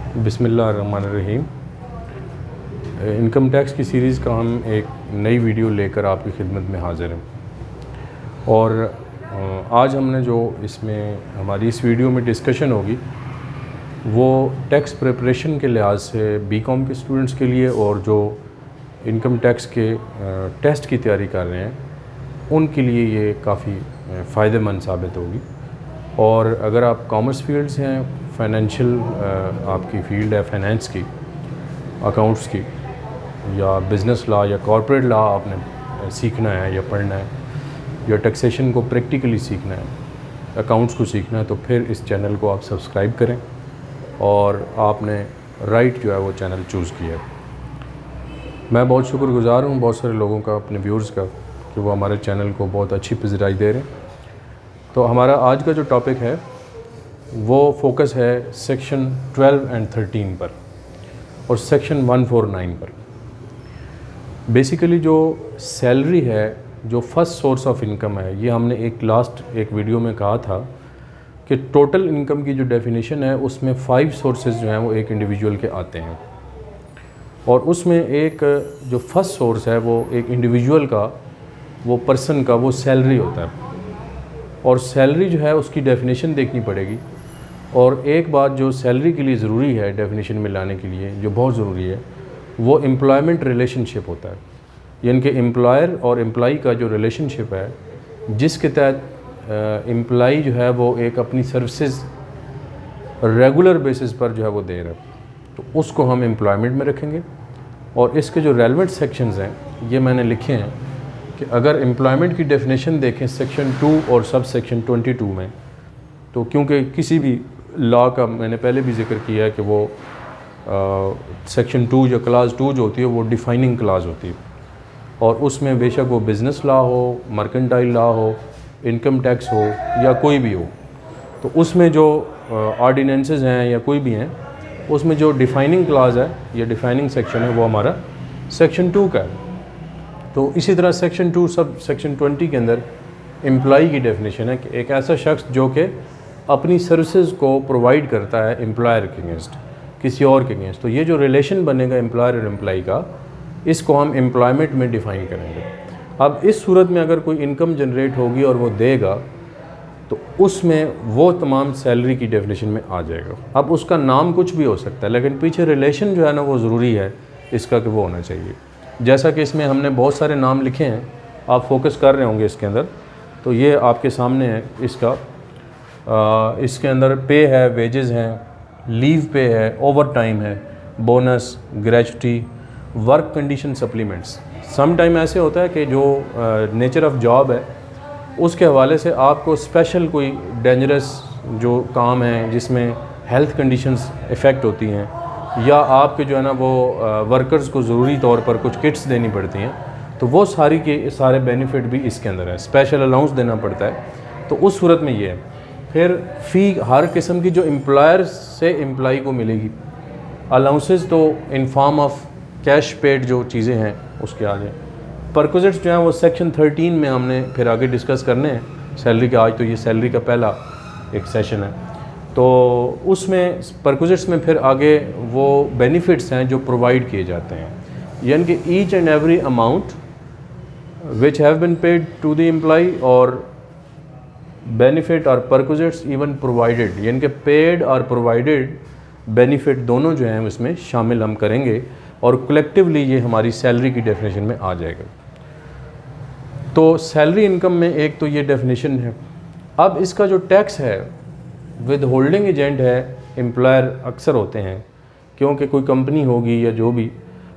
बिस्मिल्लाहिर्रहमानिर्रहीम। Income tax की series का हम एक नई वीडियो लेकर आपकी खिदमत में हाज़िर हैं और आज हमने जो इसमें हमारी इस वीडियो में डिस्कशन होगी वो टैक्स प्रिपरेशन के लिहाज से बीकॉम के स्टूडेंट्स के लिए और जो इनकम टैक्स के टेस्ट की तैयारी कर रहे हैं उनके लिए ये काफ़ी फ़ायदेमंद साबित होगी। और अगर आप कॉमर्स फील्ड से हैं, फाइनेंशियल आपकी फ़ील्ड है फाइनेंस की, अकाउंट्स की या बिज़नेस लॉ या कॉर्पोरेट लॉ आपने सीखना है या पढ़ना है या टैक्सेशन को प्रैक्टिकली सीखना है, अकाउंट्स को सीखना है, तो फिर इस चैनल को आप सब्सक्राइब करें और आपने राइट जो है वो चैनल चूज़ किया है। मैं बहुत शुक्रगुज़ार हूँ बहुत सारे लोगों का, अपने व्यूअर्स का, कि वो हमारे चैनल को बहुत अच्छी पज़िराई दे रहे हैं। तो हमारा आज का जो टॉपिक है वो फोकस है सेक्शन 12 एंड 13 पर और सेक्शन 149 पर। बेसिकली जो सैलरी है, जो फर्स्ट सोर्स ऑफ इनकम है, ये हमने एक वीडियो में कहा था कि टोटल इनकम की जो डेफिनेशन है उसमें 5 सोर्सेज जो हैं वो एक इंडिविजुअल के आते हैं और उसमें एक जो फर्स्ट सोर्स है वो एक इंडिविजुअल का, वो पर्सन का, वो सैलरी होता है और सैलरी जो है उसकी डेफिनेशन देखनी पड़ेगी। और एक बात जो सैलरी के लिए ज़रूरी है डेफिनेशन में लाने के लिए, जो बहुत ज़रूरी है, वो एम्प्लॉयमेंट रिलेशनशिप होता है, यानी कि एम्प्लॉयर और एम्प्लॉई का जो रिलेशनशिप है, जिसके तहत एम्प्लॉई जो है वो एक अपनी सर्विसेज रेगुलर बेसिस पर जो है वो दे रहा है, तो उसको हम एम्प्लॉयमेंट में रखेंगे। और इसके जो रेलेवेंट सेक्शंस हैं ये मैंने लिखे हैं कि अगर एम्प्लॉयमेंट की डेफिनेशन देखें सेक्शन 2 और सब सेक्शन 22 में, तो क्योंकि किसी भी लॉ का मैंने पहले भी जिक्र किया है कि वो सेक्शन 2 या क्लास 2 जो होती है वो डिफाइनिंग क्लास होती है और उसमें बेशक वो बिज़नेस लॉ हो, मर्केंटाइल लॉ हो, इनकम टैक्स हो या कोई भी हो, तो उसमें जो ऑर्डिनेंसेस हैं या कोई भी हैं, उसमें जो डिफाइनिंग क्लास है या डिफाइनिंग सेक्शन है वो हमारा सेक्शन 2 का है। तो इसी तरह सेक्शन 2 सब सेक्शन 20 के अंदर एम्प्लॉई की डेफिनेशन है कि एक ऐसा शख्स जो कि अपनी सर्विसेज को प्रोवाइड करता है एम्प्लॉयर के अगेंस्ट, किसी और के अगेंस्ट। तो ये जो रिलेशन बनेगा एम्प्लॉयर और एम्प्लॉई का, इसको हम एम्प्लॉयमेंट में डिफ़ाइन करेंगे। अब इस सूरत में अगर कोई इनकम जनरेट होगी और वो देगा तो उसमें वो तमाम सैलरी की डेफिनेशन में आ जाएगा। अब उसका नाम कुछ भी हो सकता है, लेकिन पीछे रिलेशन जो है ना वो ज़रूरी है इसका कि वो होना चाहिए। जैसा कि इसमें हमने बहुत सारे नाम लिखे हैं, आप फोकस कर रहे होंगे इसके अंदर, तो ये आपके सामने है इसका। इसके अंदर पे है, वेजेस हैं, लीव पे है, ओवर टाइम है, bonus, gratuity, work condition supplements. Some time ऐसे होता है कि जो नेचर ऑफ जॉब है उसके हवाले से आपको स्पेशल कोई डेंजरस जो काम है जिसमें हेल्थ कंडीशंस इफ़ेक्ट होती हैं, या आपके जो है ना वो वर्कर्स को ज़रूरी तौर पर कुछ किट्स देनी पड़ती हैं, तो वो सारी के सारे बेनिफिट भी इसके अंदर है। स्पेशल अलाउंस देना पड़ता है, तो उस सूरत में ये है। फिर फ़ी हर किस्म की जो एम्प्लॉयर से एम्प्लॉई को मिलेगी, अलाउंसेस तो in form of cash paid जो चीज़ें हैं उसके आगे। परक्विजिट्स जो हैं वो सेक्शन 13 में हमने फिर आगे डिस्कस करने हैं सैलरी के। आज तो ये सैलरी का पहला एक सेशन है, तो उसमें परक्विजिट्स में फिर आगे वो बेनिफिट्स हैं जो प्रोवाइड किए जाते हैं, यानी कि each and every amount which have been paid to the employee और बेनिफिट और परक्विजिट्स इवन प्रोवाइडेड, यानी कि पेड और प्रोवाइडेड बेनिफिट दोनों जो हैं उसमें शामिल हम करेंगे और कलेक्टिवली ये हमारी सैलरी की डेफिनेशन में आ जाएगा। तो सैलरी इनकम में एक तो ये डेफिनेशन है। अब इसका जो टैक्स है, विद होल्डिंग एजेंट है, एम्प्लॉयर अक्सर होते हैं, क्योंकि कोई कंपनी होगी या जो भी,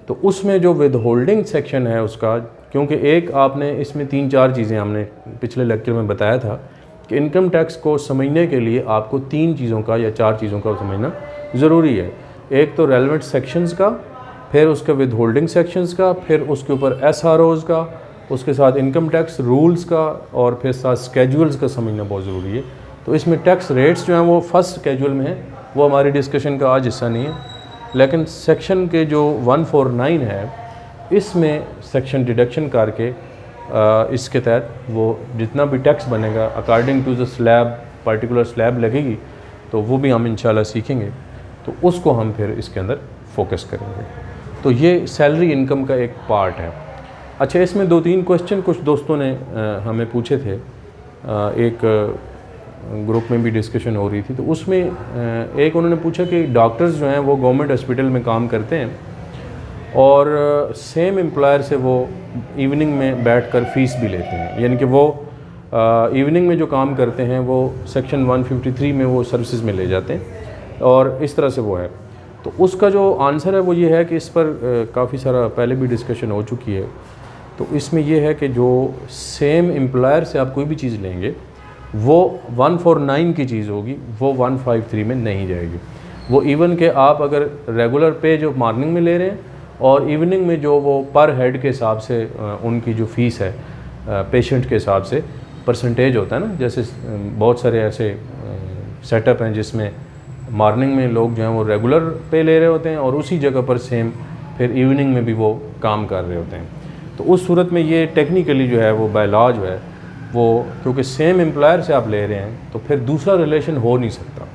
तो उसमें जो विद होल्डिंग सेक्शन है उसका, क्योंकि एक आपने इसमें 3-4 चीज़ें हमने पिछले लेक्चर में बताया था कि इनकम टैक्स को समझने के लिए आपको 3 चीज़ों का या 4 चीज़ों का समझना ज़रूरी है। एक तो रेलेवेंट सेक्शंस का, फिर उसके विद होल्डिंग सेक्शंस का, फिर उसके ऊपर SROs का, उसके साथ इनकम टैक्स रूल्स का, और फिर साथ स्केजुअल्स का समझना बहुत ज़रूरी है। तो इसमें टैक्स रेट्स जो हैं वो फर्स्ट स्केजुअल में है, वो हमारी डिस्कशन का आज हिस्सा नहीं है, लेकिन सेक्शन के जो 149 है इसमें सेक्शन डिडक्शन करके इसके तहत वो जितना भी टैक्स बनेगा according to the slab, particular slab लगेगी, तो वो भी हम इंशाल्लाह सीखेंगे। तो उसको हम फिर इसके अंदर फोकस करेंगे। तो ये सैलरी इनकम का एक पार्ट है। अच्छा, इसमें 2-3 क्वेश्चन कुछ दोस्तों ने हमें पूछे थे, एक ग्रुप में भी डिस्कशन हो रही थी, तो उसमें एक उन्होंने पूछा कि डॉक्टर्स जो हैं वो गवर्नमेंट हॉस्पिटल में काम करते हैं और सेम एम्प्लॉयर से वो इवनिंग में बैठकर फ़ीस भी लेते हैं, यानी कि वो इवनिंग में जो काम करते हैं वो सेक्शन 153 में वो सर्विसेज में ले जाते हैं और इस तरह से वो है। तो उसका जो आंसर है वो ये है कि इस पर काफ़ी सारा पहले भी डिस्कशन हो चुकी है। तो इसमें यह है कि जो सेम एम्प्लॉयर से आप कोई भी चीज़ लेंगे वो 149 की चीज़ होगी, वो 153 में नहीं जाएगी। वो इवन के आप अगर रेगुलर पे जो मॉर्निंग में ले रहे हैं और इवनिंग में जो वो पर हेड के हिसाब से उनकी जो फ़ीस है पेशेंट के हिसाब से परसेंटेज होता है ना, जैसे बहुत सारे ऐसे सेटअप हैं जिसमें मॉर्निंग में लोग जो हैं वो रेगुलर पे ले रहे होते हैं और उसी जगह पर सेम फिर इवनिंग में भी वो काम कर रहे होते हैं। तो उस सूरत में ये टेक्निकली जो है वो बाय लॉ जो है वो, क्योंकि सेम एम्प्लॉयर से आप ले रहे हैं तो फिर दूसरा रिलेशन हो नहीं सकता।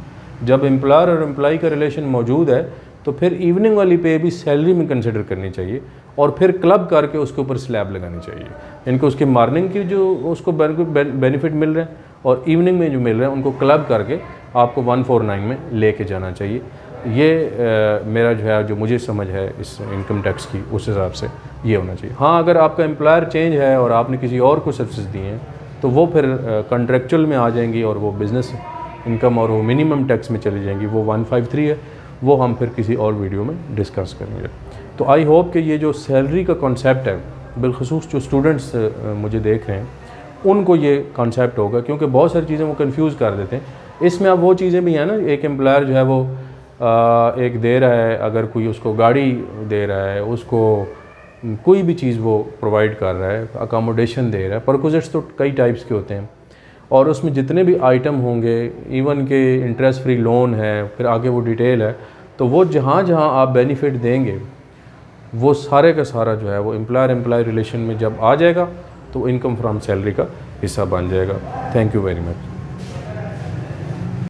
जब एम्प्लॉयर और एम्प्लॉई का रिलेशन मौजूद है तो फिर इवनिंग वाली पे भी सैलरी में कंसिडर करनी चाहिए और फिर क्लब करके उसके ऊपर स्लैब लगानी चाहिए। इनको उसके मॉर्निंग की जो उसको बेनिफिट मिल रहे हैं और इवनिंग में जो मिल रहे हैं उनको क्लब करके आपको 149 में लेके जाना चाहिए। ये मेरा जो है, जो मुझे समझ है इस इनकम टैक्स की, उस हिसाब से ये होना चाहिए। हाँ, अगर आपका एम्प्लॉयर चेंज है और आपने किसी और को सर्विसेज दी हैं तो वो फिर कॉन्ट्रेक्चुअल में आ जाएंगी और वो बिज़नेस इनकम और वो मिनिमम टैक्स में चली जाएंगी, वो 153 है, वो हम फिर किसी और वीडियो में डिस्कस करेंगे। तो आई होप कि ये जो सैलरी का कॉन्सेप्ट है, बिलखसूस जो स्टूडेंट्स मुझे देख रहे हैं उनको ये कॉन्सेप्ट होगा, क्योंकि बहुत सारी चीज़ें वो कंफ्यूज कर देते हैं। इसमें अब वो चीज़ें भी हैं ना, एक एम्प्लॉयर जो है वो एक दे रहा है, अगर कोई उसको गाड़ी दे रहा है, उसको कोई भी चीज़ वो प्रोवाइड कर रहा है, अकोमोडेशन दे रहा है, परक्विजिट्स तो कई टाइप्स के होते हैं और उसमें जितने भी आइटम होंगे, इवन के इंटरेस्ट फ्री लोन है, फिर आगे वो डिटेल है, तो वो जहाँ जहाँ आप बेनिफिट देंगे वो सारे का सारा जो है वो एम्प्लॉयर एम्प्लॉय रिलेशन में जब आ जाएगा तो इनकम फ्रॉम सैलरी का हिस्सा बन जाएगा। Thank you very much.